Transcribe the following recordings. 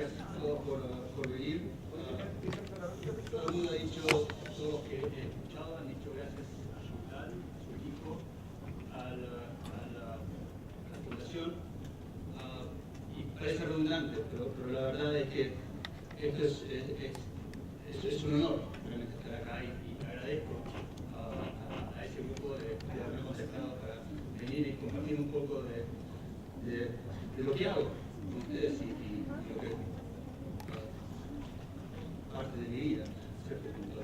gracias a todos por venir. Todo el mundo ha dicho, todos los que he escuchado han dicho gracias a Chantal, a su equipo, a la fundación. Y parece redundante, pero la verdad es que esto es un honor realmente estar acá y agradezco a ese grupo de haberme contactado para venir y compartir un poco de lo que hago con ustedes y lo que parte de mi vida, a cierto punto.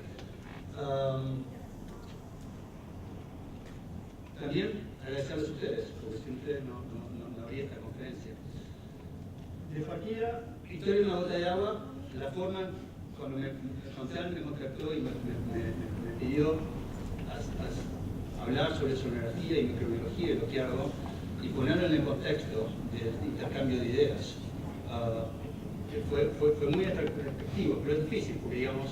También agradecerles a ustedes, porque sin ustedes no habría esta conferencia. De Fakira, Historia de una gota de agua, la forma, cuando Chantal me contactó y me pidió hablar sobre sonografía y microbiología y lo que hago, y ponerlo en el contexto del intercambio de ideas. Fue muy atractivo, pero es difícil, porque digamos,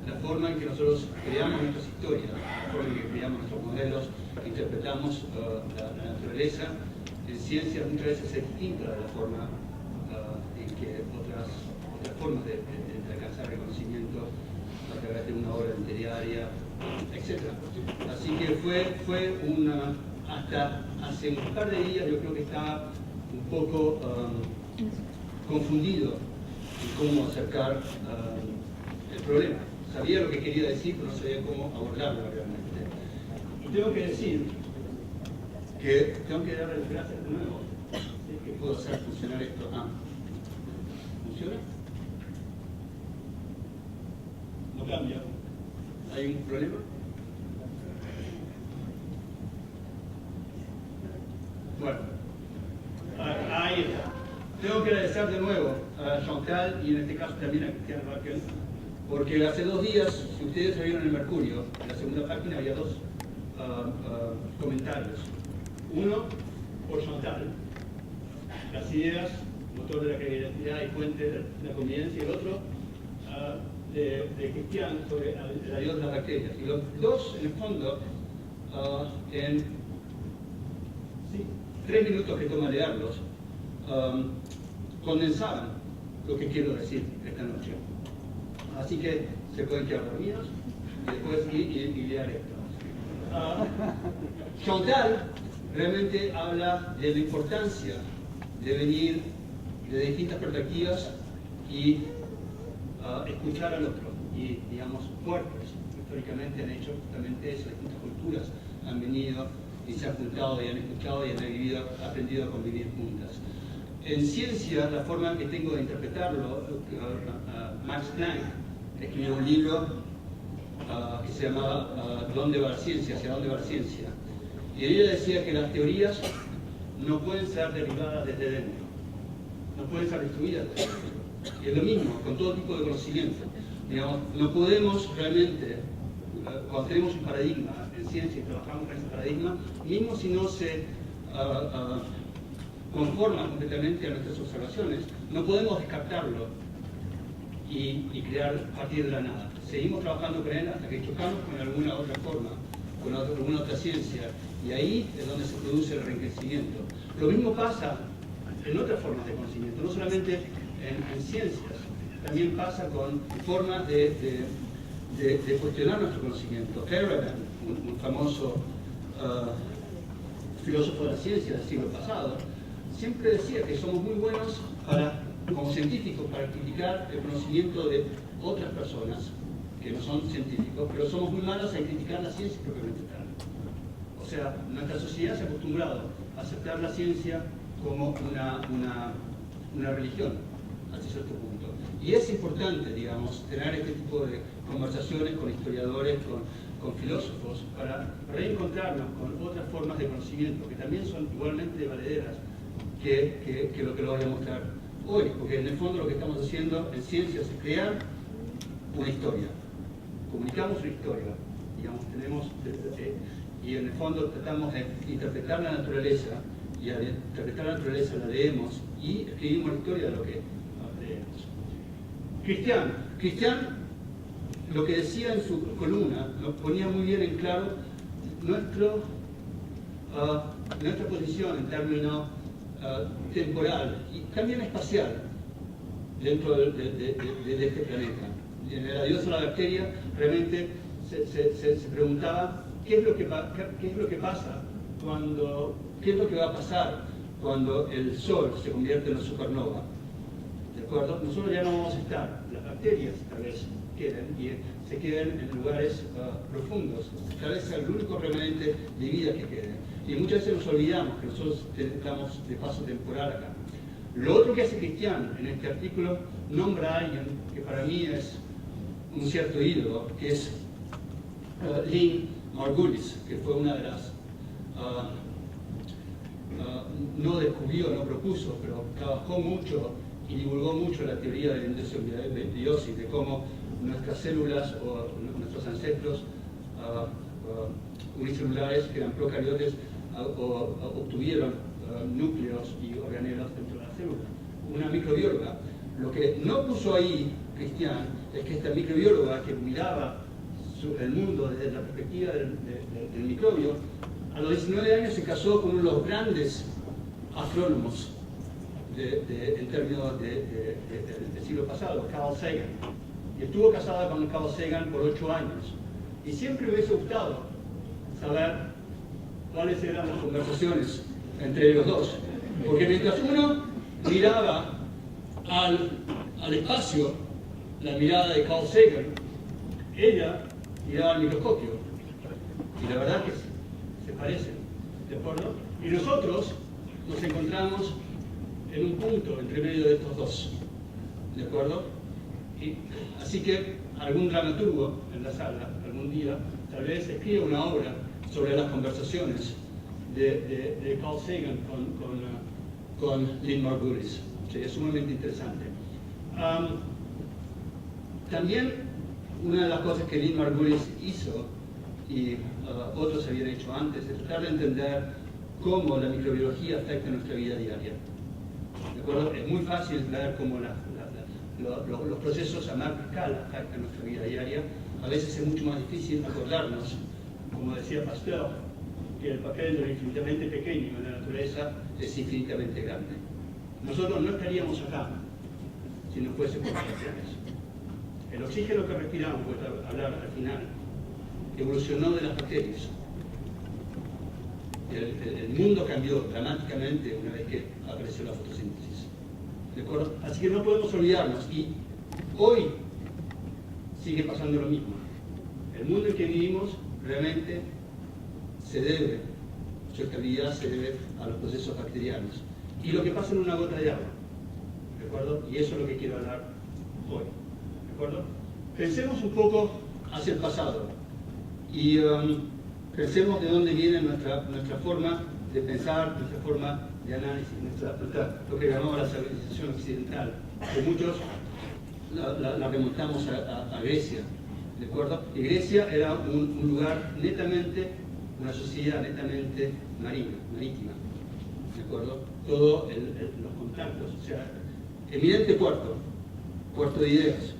la forma en que nosotros creamos nuestras historias, la forma en que creamos nuestros modelos, interpretamos la naturaleza en ciencias muchas veces es distinta de la forma en que otras formas de alcanzar reconocimiento a través de una obra literaria, etc. Así que fue hasta hace un par de días yo creo que estaba un poco confundido en cómo acercar el problema. Sabía lo que quería decir, pero no sabía cómo abordarlo realmente. Y tengo que decir que tengo que darle las gracias de nuevo. ¿Sí? Que puedo hacer funcionar esto. ¿Funciona? No cambia. ¿Hay un problema? Bueno, ahí está. Tengo que agradecer de nuevo a Chantal y en este caso también a Cristian Raquel, porque hace 2 días, si ustedes vieron en el Mercurio, en la segunda página había 2 comentarios. Uno por Chantal, las ideas, motor de la creatividad y fuente de la convivencia, y el otro de Cristian sobre la ayuda de las bacterias. Y los dos, en el fondo, en 3 minutos que toma leerlos, condensaban lo que quiero decir esta noche. Así que se pueden quedar dormidos y después ir y leer esto. Chantal realmente habla de la importancia de venir de distintas perspectivas y escuchar al otro. Y, digamos, fuertes, históricamente han hecho justamente eso, distintas culturas han venido y se han juntado y han escuchado y han aprendido a convivir juntas. En ciencia, la forma que tengo de interpretarlo, Max Planck escribió un libro que se llamaba ¿Dónde va la ciencia? ¿Hacia dónde va la ciencia? Y ella decía que las teorías no pueden ser derivadas desde dentro, no pueden ser destruidas desde dentro. Y es lo mismo con todo tipo de conocimiento. Digamos, no podemos realmente, cuando tenemos un paradigma en ciencia y trabajamos con ese paradigma, mismo si no se conforma completamente a nuestras observaciones, no podemos descartarlo y crear a partir de la nada. Seguimos trabajando con él hasta que chocamos con alguna otra forma, con alguna otra ciencia, y ahí es donde se produce el enriquecimiento. Lo mismo pasa en otras formas de conocimiento, no solamente en ciencias, también pasa con formas de cuestionar nuestro conocimiento. Eradan, un famoso filósofo de la ciencia del siglo pasado, siempre decía que somos muy buenos como científicos para criticar el conocimiento de otras personas que no son científicos, pero somos muy malos en criticar la ciencia propiamente tal. O sea, nuestra sociedad se ha acostumbrado a aceptar la ciencia como una religión, hasta cierto punto. Y es importante, digamos, tener este tipo de conversaciones con historiadores, con filósofos, para reencontrarnos con otras formas de conocimiento, que también son igualmente valederas que lo que lo voy a mostrar hoy, porque en el fondo lo que estamos haciendo en ciencia es crear una historia, comunicamos una historia, digamos, y en el fondo tratamos de interpretar la naturaleza, y al interpretar la naturaleza la leemos y escribimos la historia de lo que leemos. Cristian, lo que decía en su columna, lo ponía muy bien en claro nuestra posición en términos temporal y también espacial dentro de este planeta. En el adiós a la bacteria realmente se preguntaba qué es lo que pasa cuando, qué es lo que va a pasar cuando el Sol se convierte en una supernova. ¿De acuerdo? Nosotros ya no vamos a estar, las bacterias tal vez queden y se queden en lugares profundos, tal vez sea el único remanente de vida que quede. Y muchas veces nos olvidamos que nosotros estamos de paso temporal acá. Lo otro que hace Cristian en este artículo nombra a alguien que para mí es un cierto ídolo, que es Lynn Margulis, que fue una de las, no descubrió, no propuso, pero trabajó mucho y divulgó mucho la teoría de la endosiombiosis, de cómo nuestras células o nuestros ancestros unicelulares, que eran procariotes, obtuvieron núcleos y organelos dentro de la célula. Una microbióloga. Lo que no puso ahí Cristian es que esta microbióloga que miraba el mundo desde la perspectiva del microbio, a los 19 años se casó con uno de los grandes astrónomos en términos del siglo pasado, Carl Sagan. Y estuvo casada con Carl Sagan por 8 años. Y siempre me hubiese gustado saber cuáles eran las conversaciones entre los dos. Porque mientras uno miraba al espacio, la mirada de Carl Sagan, ella miraba al microscopio. Y la verdad que se parecen, ¿de acuerdo? Y nosotros nos encontramos en un punto entre medio de estos dos, ¿de acuerdo? Y, así que algún dramaturgo en la sala, algún día, tal vez escriba una obra sobre las conversaciones de Carl Sagan con Lynn Margulis. Sería sumamente interesante. También una de las cosas que Lynn Margulis hizo, y otros habían hecho antes, es tratar de entender cómo la microbiología afecta nuestra vida diaria. ¿De acuerdo? Es muy fácil ver cómo los procesos a macro escala afectan nuestra vida diaria. A veces es mucho más difícil acordarnos, como decía Pasteur, que el papel de lo infinitamente pequeño en la naturaleza es infinitamente grande. Nosotros no estaríamos acá si no fuese por las bacterias. El oxígeno que respiramos, voy a hablar al final, evolucionó de las bacterias. El mundo cambió dramáticamente una vez que apareció la fotosíntesis. ¿De acuerdo? Así que no podemos olvidarnos. Y hoy sigue pasando lo mismo. El mundo en que vivimos realmente se debe, su estabilidad se debe a los procesos bacterianos. Y lo que pasa en una gota de agua. ¿De acuerdo? Y eso es lo que quiero hablar hoy. ¿De acuerdo? Pensemos un poco hacia el pasado. Y pensemos de dónde viene nuestra forma de pensar, nuestra forma de análisis, lo que llamamos la civilización occidental, que muchos la remontamos a Grecia, ¿de acuerdo? Y Grecia era un lugar netamente, una sociedad netamente marítima, ¿de acuerdo? Todos los contactos, o sea, eminente puerto de ideas,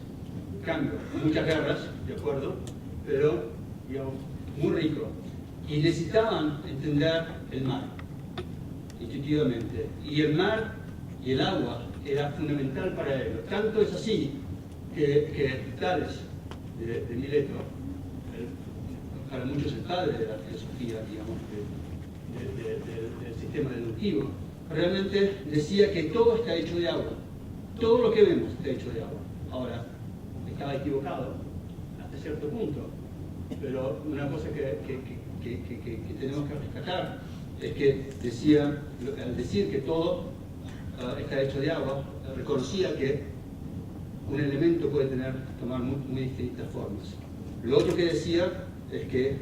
cambio, muchas guerras, ¿de acuerdo? Pero, digamos, muy rico. Y necesitaban entender el mar, intuitivamente. Y el mar y el agua era fundamental para ellos. Tanto es así que Tales de Mileto, para muchos el padre de la filosofía, digamos, del sistema deductivo, realmente decía que todo está hecho de agua. Todo lo que vemos está hecho de agua. Ahora, estaba equivocado hasta cierto punto, pero una cosa que tenemos que rescatar es que decía, al decir que todo está hecho de agua, reconocía que un elemento puede tomar muy distintas formas. Lo otro que decía es que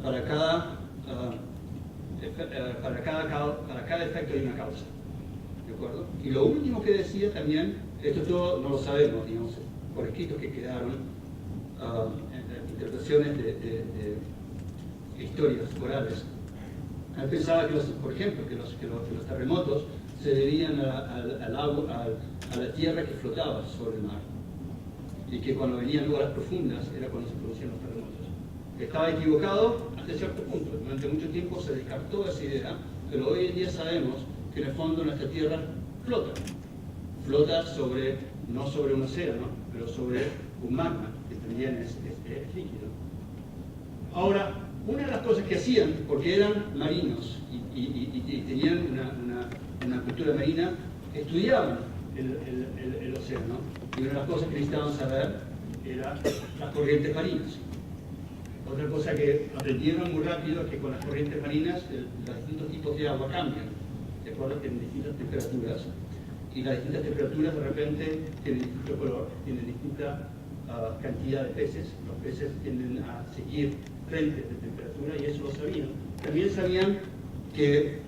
para cada efecto hay una causa, ¿de acuerdo? Y lo último que decía también, esto todo no lo sabemos, digamos, por escritos que quedaron, interpretaciones de historias orales. Él pensaba que, por ejemplo, que los terremotos se debían al agua, a la tierra que flotaba sobre el mar, y que cuando venían olas profundas era cuando se producían los terremotos. Estaba equivocado hasta cierto punto. Durante mucho tiempo se descartó esa idea, pero hoy en día sabemos que en el fondo nuestra tierra flota sobre no sobre un océano, pero sobre un magma, que también es líquido. Ahora, una de las cosas que hacían, porque eran marinos y tenían una cultura marina, estudiaban el océano, y una de las cosas que necesitaban saber era las corrientes marinas. Otra cosa que aprendieron muy rápido es que con las corrientes marinas los distintos tipos de agua cambian, de acuerdo, tienen distintas temperaturas, y las distintas temperaturas de repente tienen distinto color, tienen distinta cantidad de peces. Los peces tienden a seguir frentes de temperatura y eso lo sabían. También sabían que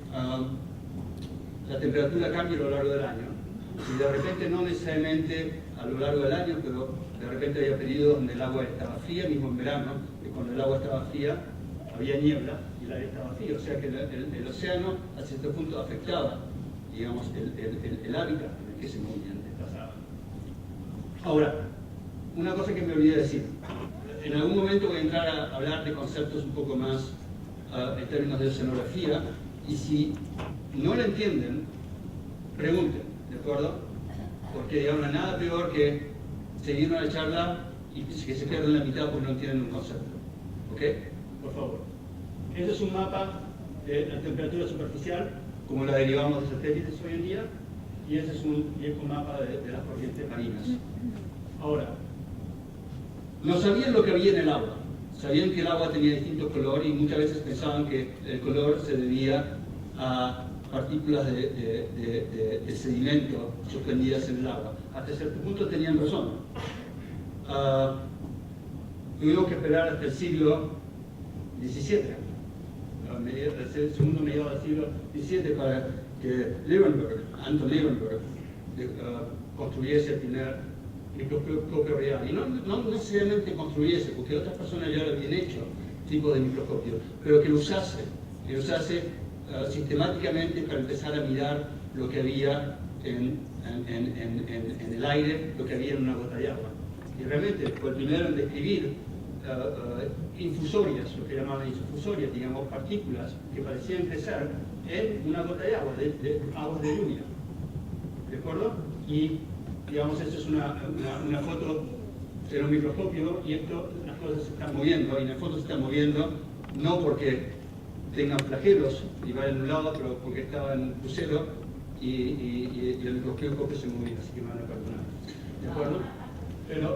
la temperatura cambia a lo largo del año, y de repente no necesariamente a lo largo del año, pero de repente había periodos donde el agua estaba fría, mismo en verano, que cuando el agua estaba fría había niebla y el aire estaba frío, o sea que el océano a cierto punto afectaba, digamos, el hábitat en el que se movían, desplazaban. Ahora, una cosa que me olvidé decir, en algún momento voy a entrar a hablar de conceptos un poco más en términos de oceanografía, y si no lo entienden, pregunten, ¿de acuerdo? Porque digamos, no hay nada peor que seguir una charla y que se pierdan la mitad porque no entienden un concepto. ¿Ok? Por favor. Este es un mapa de la temperatura superficial, como la derivamos de satélites hoy en día, y este es un viejo mapa de las corrientes marinas. Ahora, no sabían lo que había en el agua. Sabían que el agua tenía distintos colores y muchas veces pensaban que el color se debía a partículas de sedimento suspendidas en el agua. Hasta cierto punto tenían razón. Tuvimos que esperar hasta el siglo XVII, el segundo mediado del siglo XVII, para que Anton Leeuwenberg, construyese el primer microscopio real. Y no necesariamente construyese, porque otras personas ya lo habían hecho, tipo de microscopio, pero que lo usase sistemáticamente para empezar a mirar lo que había en el aire, lo que había en una gota de agua. Y realmente fue el primero en describir infusorias, lo que llamaban infusorias, digamos, partículas que parecían crecer en una gota de agua, de aguas de lluvia. ¿De acuerdo? Y, digamos, esto es una foto en un microscopio, y esto, las cosas se están moviendo, y en la foto se están moviendo no porque tengan flagelos y vayan a un lado, pero porque estaba en un crucero y el microscopio se movía, así que me van a perdonar. ¿De acuerdo?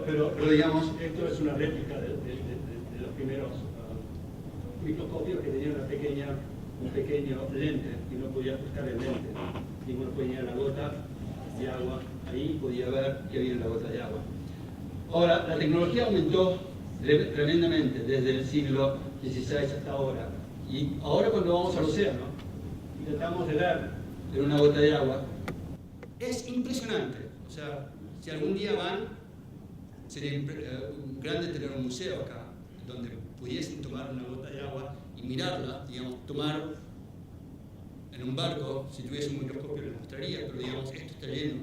Pero digamos, esto es una réplica de los primeros microscopios que tenían un pequeño lente y no podía ajustar el lente. Y uno ponía la gota de agua ahí y podía ver qué había en la gota de agua. Ahora, la tecnología aumentó tremendamente desde el siglo XVI hasta ahora. Y ahora cuando vamos al océano y tratamos de ver en una gota de agua, es impresionante. O sea, si algún día van, sería grande tener un museo acá, donde pudiesen tomar una gota de agua y mirarla, digamos, tomar en un barco, si tuviese un microscopio les mostraría, pero digamos, esto está lleno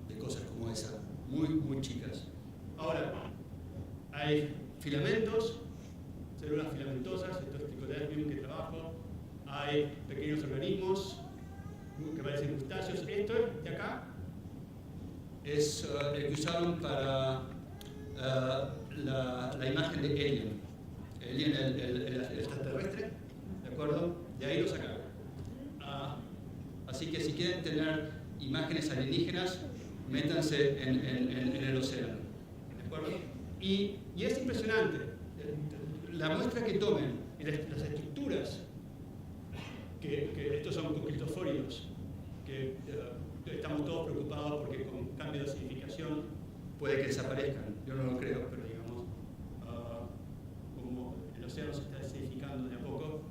de cosas como esa, muy, muy chicas. Ahora, hay filamentos, células filamentosas, esto es Trichodermium que trabajo, hay pequeños organismos que parecen crustáceos. Esto de acá es el que usaron para la imagen de Alien. Alien, el extraterrestre, ¿de acuerdo? De ahí lo sacaron. Así que si quieren tener imágenes alienígenas, métanse en el océano, ¿de acuerdo? Y es impresionante la muestra que tomen y las estructuras, que estos son cristofóridos, que estamos todos preocupados porque con cambio de acidificación puede que desaparezcan. Yo no lo creo, pero digamos, como el océano se está acidificando de a poco,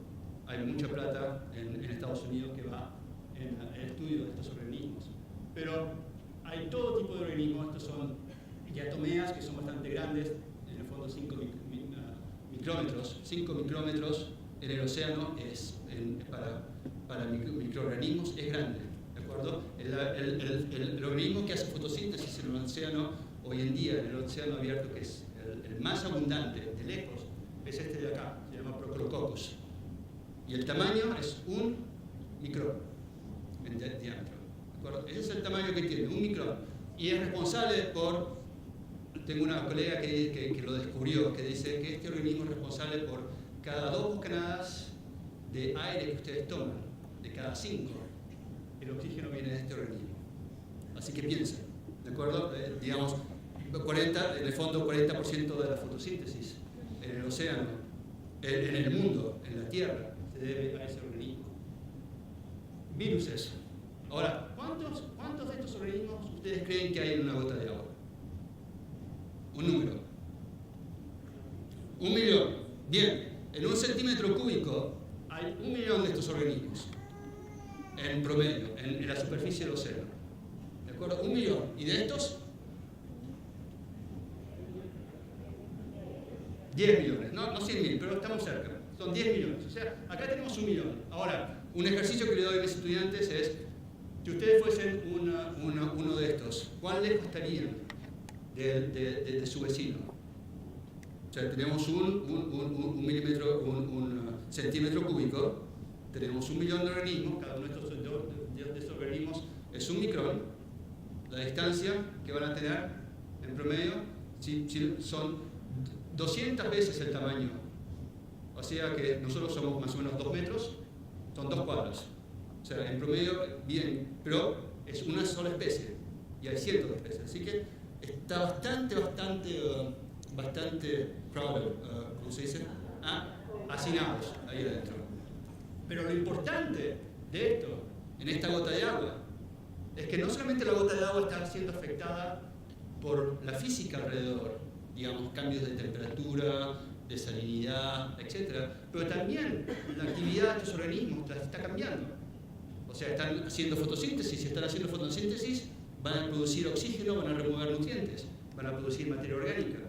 hay mucha plata en Estados Unidos que va en el estudio de estos organismos. Pero hay todo tipo de organismos. Estos son diatomeas, que son bastante grandes, en el fondo 5 micrómetros. 5 micrómetros en el océano para microorganismos es grande, ¿de acuerdo? El organismo que hace fotosíntesis en el océano hoy en día, en el océano abierto, que es el más abundante de lejos, es este de acá, se llama Procolococcus. Y el tamaño es 1 micrón en diámetro, ¿de acuerdo? Ese es el tamaño que tiene, 1 micrón. Y es responsable por, tengo una colega que lo descubrió, que dice que este organismo es responsable por cada 2 bocanadas de aire que ustedes toman, de cada 5, el oxígeno viene de este organismo. Así que piensen, ¿de acuerdo? Digamos, 40, en el fondo 40% de la fotosíntesis en el océano, en el mundo, en la Tierra, se debe a ese organismo. Viruses. Ahora, ¿cuántos de estos organismos ustedes creen que hay en una gota de agua? Un número. 1 millón. Bien, en 1 centímetro cúbico hay 1 millón de estos organismos, en promedio, en la superficie del océano. ¿De acuerdo? 1 millón. ¿Y de estos? 10 millones. No 100.000, pero estamos cerca. Son 10 millones. O sea, acá tenemos 1 millón. Ahora, un ejercicio que le doy a mis estudiantes es, si ustedes fuesen uno de estos, ¿cuál les costaría de su vecino? O sea, tenemos un centímetro cúbico, tenemos 1 millón de organismos, cada uno de estos organismos es 1 micrón. La distancia que van a tener en promedio son 200 veces el tamaño. O sea que nosotros somos más o menos 2 metros, son 2 cuadras. O sea, en promedio, bien, pero es una sola especie y hay cientos de especies. Así que está bastante crowded, ¿cómo se dice? Hacinados ahí adentro. Pero lo importante de esto, en esta gota de agua, es que no solamente la gota de agua está siendo afectada por la física alrededor, digamos, cambios de temperatura, de salinidad, etc., pero también la actividad de estos organismos está cambiando. O sea, están haciendo fotosíntesis, si están haciendo fotosíntesis, van a producir oxígeno, van a remover nutrientes, van a producir materia orgánica,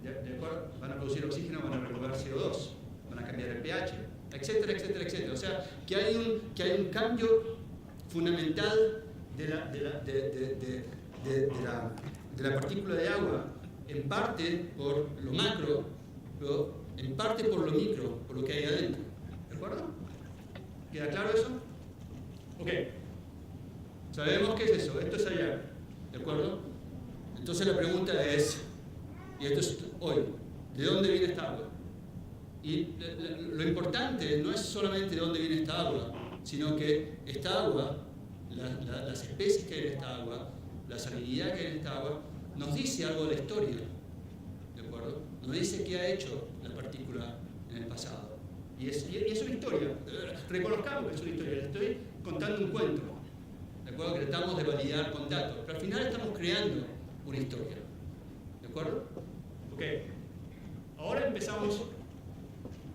¿de acuerdo? Van a producir oxígeno, van a remover CO2, van a cambiar el pH, etcétera, etcétera, etcétera. O sea, que hay un cambio fundamental de la partícula de agua, en parte por lo macro, pero en parte por lo micro, por lo que hay adentro. ¿De acuerdo? ¿Queda claro eso? Ok. Sabemos qué es eso, esto es allá. ¿De acuerdo? Entonces la pregunta es, y esto es hoy, ¿de dónde viene esta agua? Y lo importante no es solamente de dónde viene esta agua, sino que esta agua, las especies que hay en esta agua, la salinidad que hay en esta agua, nos dice algo de la historia. ¿De acuerdo? Nos dice qué ha hecho la partícula en el pasado. Y es una historia. Reconozcamos que es una historia. Les estoy contando un cuento. ¿De acuerdo? Que tratamos de validar con datos. Pero al final estamos creando una historia. ¿De acuerdo? Ok. Ahora empezamos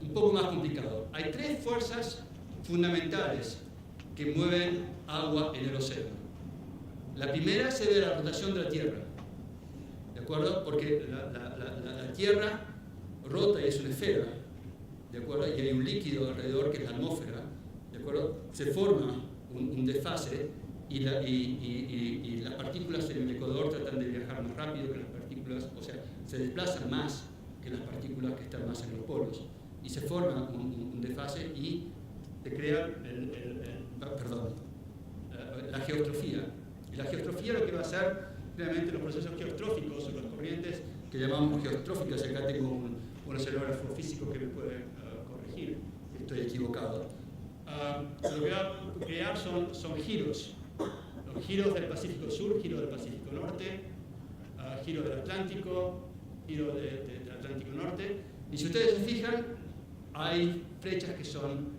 un poco más complicado. Hay 3 fuerzas fundamentales que mueven agua en el océano. La primera se debe a la rotación de la Tierra. ¿De acuerdo? Porque la Tierra rota y es una esfera. ¿De acuerdo? Y hay un líquido alrededor que es la atmósfera. ¿De acuerdo? Se forma un desfase y las partículas en el ecuador tratan de viajar más rápido que las partículas, o sea, se desplazan más que las partículas que están más en los polos. Y se forma un desfase y se crea la geostrofía. Y la geostrofía lo que va a hacer realmente los procesos geostróficos o las corrientes que llamamos geostróficas, acá tengo un oceanógrafo físico que me puede corregir si estoy equivocado. Lo que va a crear son giros. Los giros del Pacífico Sur, giro del Pacífico Norte, giro del Atlántico, giro del Atlántico Norte. Y si ustedes se fijan, hay flechas que son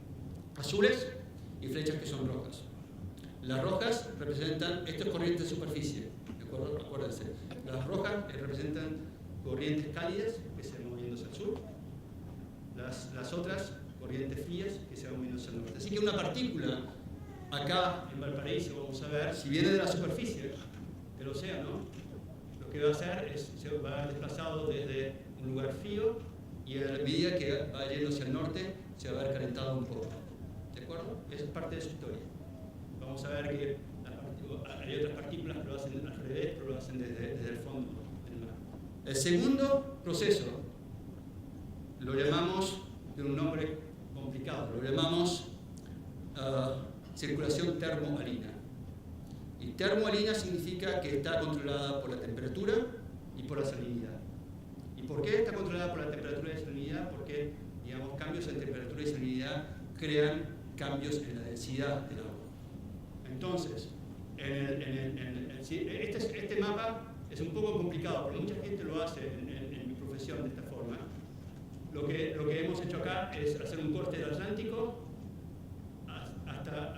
azules y flechas que son rojas. Las rojas representan, esto es corriente de superficie, ¿de acuerdo? Acuérdense. Las rojas representan corrientes cálidas que se van moviendo hacia el sur. Las otras, corrientes frías que se van moviendo hacia el norte. Así que una partícula, acá en Valparaíso, vamos a ver, si viene de la superficie del océano, lo que va a hacer es, se va desplazado desde un lugar frío y a medida que va yendo hacia el norte, se va a ver calentado un poco. ¿De acuerdo? Esa es parte de su historia. Vamos a ver que hay otras partículas que lo hacen al revés, pero lo hacen desde el fondo del mar. El segundo proceso lo llamamos, de un nombre complicado, lo llamamos circulación termomarina. Y termoalina significa que está controlada por la temperatura y por la salinidad. ¿Y por qué está controlada por la temperatura y la salinidad? Porque, digamos, cambios en temperatura y salinidad crean cambios en la densidad del agua. Entonces, este mapa es un poco complicado, porque mucha gente lo hace en mi profesión de esta forma. Lo que hemos hecho acá es hacer un corte del Atlántico hasta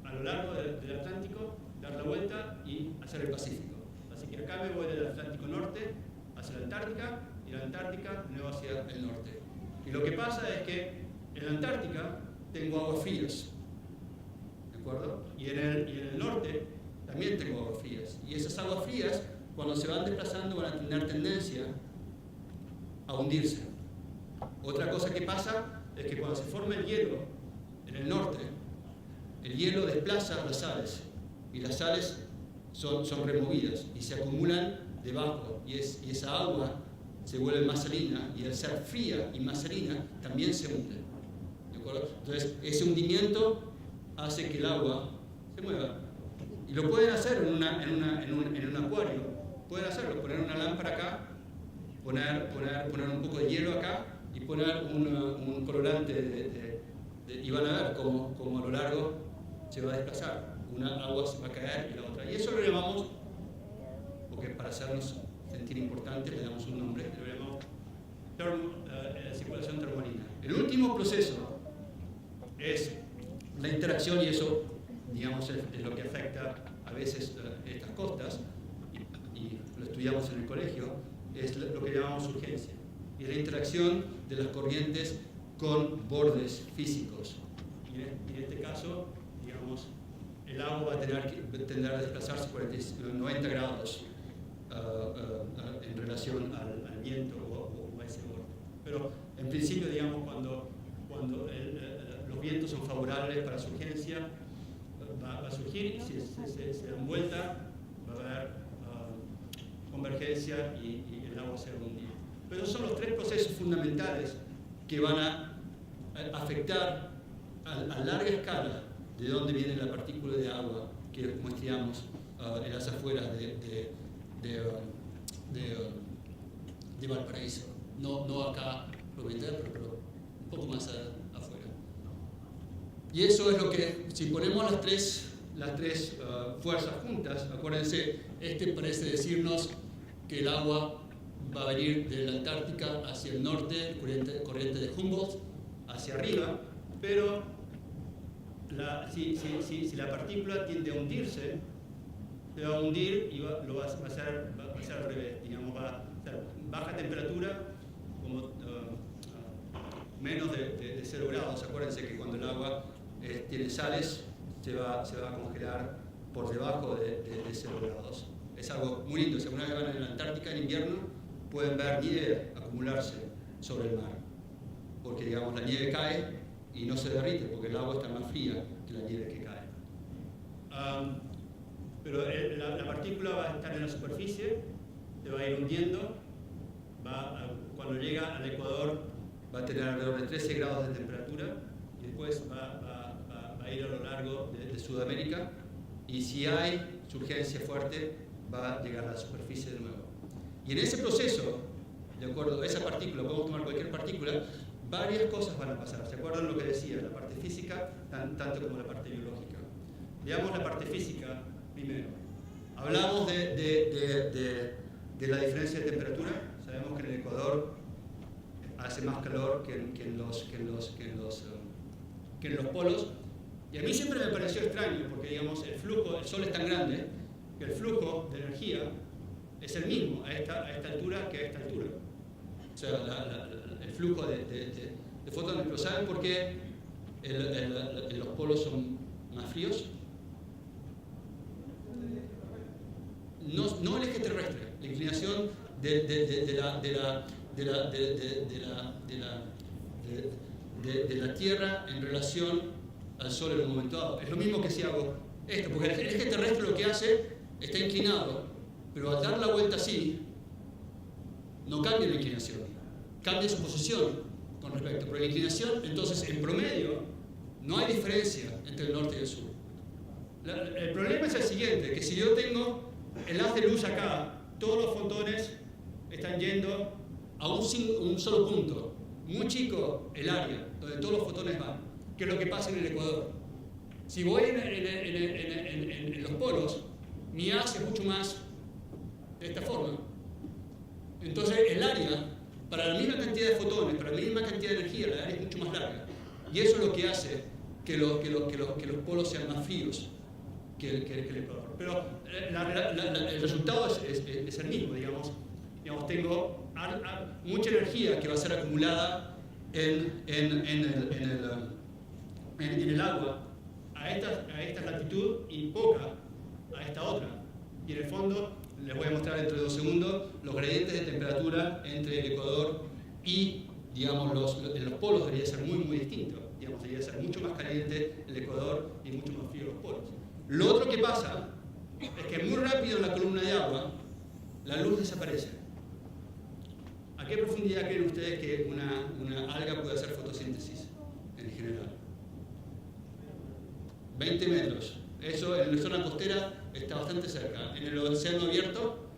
a lo largo del Atlántico, dar la vuelta y hacer el Pacífico. Así que acá me voy del Atlántico Norte hacia la Antártica y de la Antártica de nuevo hacia el norte. Y lo que pasa es que en la Antártica tengo aguas frías, ¿de acuerdo? Y en el norte también tengo aguas frías. Y esas aguas frías, cuando se van desplazando, van a tener tendencia a hundirse. Otra cosa que pasa es que cuando se forma el hielo en el norte, el hielo desplaza las sales y las sales son removidas y se acumulan debajo y esa agua se vuelve más salina y al ser fría y más salina también se hunde. ¿De acuerdo? Entonces ese hundimiento hace que el agua se mueva. Y lo pueden hacer en un acuario. Pueden hacerlo, poner una lámpara acá, poner un poco de hielo acá y poner un colorante y van a ver cómo a lo largo se va a desplazar. Una agua se va a caer y la otra. Y eso lo llamamos, porque para hacernos sentir importantes le damos un nombre, lo llamamos circulación termomarina. El último proceso es la interacción, y eso, digamos, es lo que afecta a veces estas costas, y lo estudiamos en el colegio, es lo que llamamos urgencia. Y es la interacción de las corrientes con bordes físicos. Y en este caso, digamos, el agua va a tender a desplazarse 90 grados en relación al viento o a ese borde. Pero en principio, digamos, cuando los vientos son favorables para su urgencia, va a surgir, y si se dan vuelta, va a haber convergencia y el agua se va a hundir. Pero esos son los tres procesos fundamentales que van a afectar a larga escala de dónde viene la partícula de agua que muestreamos en las afueras de Valparaíso. No acá, pero un poco más afuera. Y eso es lo que, si ponemos las tres fuerzas juntas, acuérdense, parece decirnos que el agua va a venir de la Antártica hacia el norte, corriente de Humboldt, hacia arriba, pero si la partícula tiende a hundirse, se va a hundir y va a ser al revés, digamos, va a ser baja temperatura, como menos de 0 grados. Acuérdense que cuando el agua tiene sales, se va a congelar por debajo de 0 grados. Es algo muy lindo. Si alguna vez van a la Antártica en invierno, pueden ver nieve acumularse sobre el mar, porque, digamos, la nieve cae y no se derrite porque el agua está más fría que la nieve que cae. Pero la partícula va a estar en la superficie, se va a ir hundiendo, cuando llega al ecuador va a tener alrededor de 13 grados de temperatura y después va a ir a lo largo de Sudamérica, y si hay surgencia fuerte va a llegar a la superficie de nuevo. Y en ese proceso, de acuerdo a esa partícula, podemos tomar cualquier partícula, varias cosas van a pasar. ¿Se acuerdan lo que decía? La parte física, tanto como la parte biológica. Veamos la parte física primero. Hablamos de la diferencia de temperatura. Sabemos que en el Ecuador hace más calor que en los polos. Y a mí siempre me pareció extraño, porque, digamos, el Sol es tan grande que el flujo de energía es el mismo a esta altura que a esta altura. O sea, el flujo de fotones. Pero ¿saben por qué los polos son más fríos? No el eje terrestre, la inclinación de la Tierra en relación al Sol en un momento dado. Es lo mismo que si hago esto, porque el eje terrestre lo que hace está inclinado, pero al dar la vuelta así, no cambia la inclinación, cambia su posición con respecto. Pero la inclinación, entonces, en promedio, no hay diferencia entre el norte y el sur. El problema es el siguiente, que si yo tengo el haz de luz acá, todos los fotones están yendo a un solo punto, muy chico el área donde todos los fotones van, que es lo que pasa en el ecuador. Si voy en los polos, mi haz es mucho más de esta forma. Entonces el área, para la misma cantidad de fotones, para la misma cantidad de energía, la área es mucho más larga. Y eso es lo que hace que los polos sean más fríos que el ecuador. Pero el resultado es el mismo, digamos. Tengo mucha energía que va a ser acumulada en el agua a esta latitud y poca a esta otra. Y en el fondo, les voy a mostrar dentro de 2 segundos los gradientes de temperatura entre el ecuador y, digamos, en los polos debería ser muy, muy distinto. Digamos, debería ser mucho más caliente el ecuador y mucho más frío los polos. Lo otro que pasa es que muy rápido en la columna de agua la luz desaparece. ¿A qué profundidad creen ustedes que una alga puede hacer fotosíntesis en general? 20 metros. Eso en la zona costera está bastante cerca. En el océano abierto,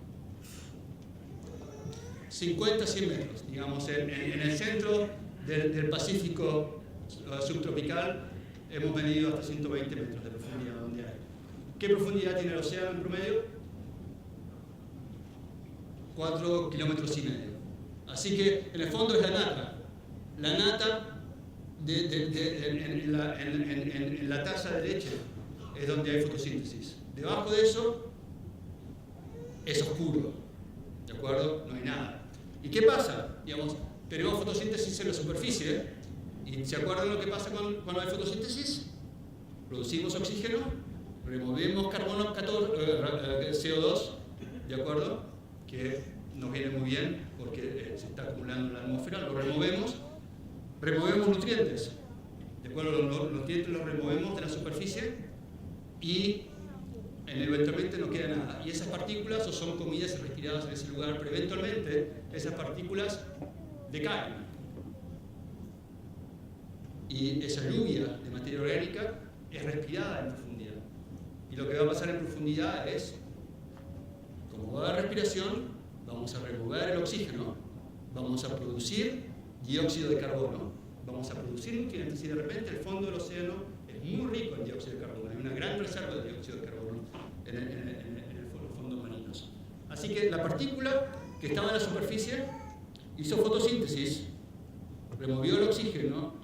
50-100 metros. Digamos, en el centro del Pacífico subtropical hemos medido hasta 120 metros de profundidad donde hay. ¿Qué profundidad tiene el océano en promedio? 4,5 kilómetros. Así que en el fondo es la nata. La nata en la taza de leche es donde hay fotosíntesis. Debajo de eso es oscuro, ¿de acuerdo? No hay nada. ¿Y qué pasa? Digamos, tenemos fotosíntesis en la superficie, ¿y se acuerdan lo que pasa cuando hay fotosíntesis? Producimos oxígeno, removemos carbono 14, CO2, ¿de acuerdo? Que nos viene muy bien porque se está acumulando en la atmósfera, lo removemos nutrientes, ¿de acuerdo? Los nutrientes los removemos de la superficie y eventualmente no queda nada. Y esas partículas o son comidas y respiradas en ese lugar, pero eventualmente esas partículas decaen. Y esa lluvia de materia orgánica es respirada en profundidad. Y lo que va a pasar en profundidad es, como va a haber respiración, vamos a remover el oxígeno, vamos a producir dióxido de carbono, vamos a producir nutrientes y de repente el fondo del océano es muy rico en dióxido de carbono, hay una gran reserva de dióxido de carbono en los fondos marinos. Así que la partícula que estaba en la superficie hizo fotosíntesis, removió el oxígeno,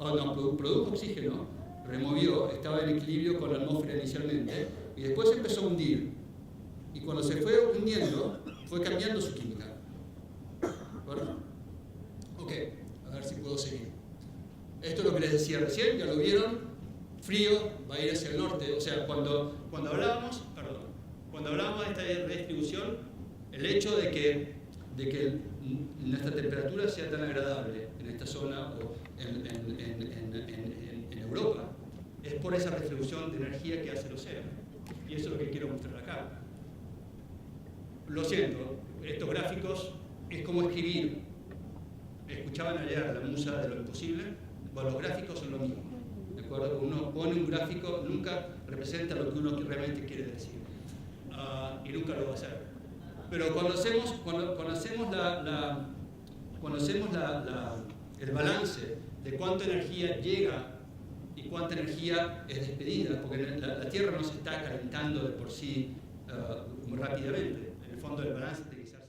produjo oxígeno, estaba en equilibrio con la atmósfera inicialmente y después se empezó a hundir. Y cuando se fue hundiendo, fue cambiando su química. ¿Verdad? Ok, a ver si puedo seguir. Esto es lo que les decía recién, ya lo vieron. Frío va a ir hacia el norte. O sea, cuando hablábamos de esta redistribución, el hecho de que nuestra temperatura sea tan agradable en esta zona o en Europa, es por esa distribución de energía que hace el océano. Y eso es lo que quiero mostrar acá. Lo siento, estos gráficos es como escribir. ¿Escuchaban ayer la musa de lo imposible? Bueno, los gráficos son lo mismo. ¿De acuerdo? Uno pone un gráfico, nunca representa lo que uno realmente quiere decir. Y nunca lo va a hacer. Pero cuando hacemos el balance de cuánta energía llega y cuánta energía es despedida, porque la Tierra no se está calentando de por sí muy rápidamente. En el fondo, el balance tiene que ser